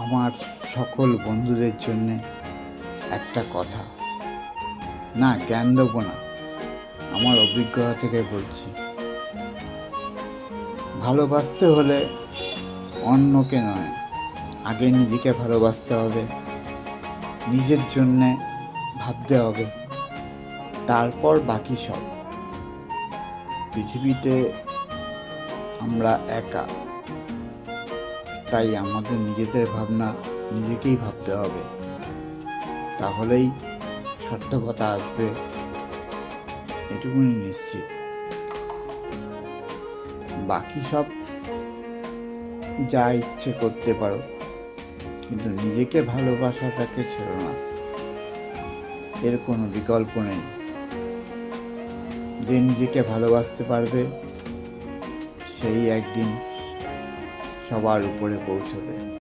আমার সকল বন্ধুদের জন্যে একটা কথা, না জ্ঞান দেবো না, আমার অভিজ্ঞতা থেকে বলছি। ভালোবাসতে হলে অন্যকে নয়, আগে নিজেকে ভালোবাসতে হবে, নিজের জন্যে ভাবতে হবে, তারপর বাকি সব। পৃথিবীতে আমরা একা, তাই আমাদের নিজেদের ভাবনা নিজেকেই ভাবতে হবে, তাহলেই সার্থকতা আসবে, এটুকুনি নিশ্চিত। বাকি সব যা ইচ্ছে করতে পারো, কিন্তু নিজেকে ভালোবাসাটাকে ছেড়ো না, এর কোনো বিকল্প নেই। যে নিজেকে ভালোবাসতে পারবে সেই একদিন সবার উপরে পৌঁছবে।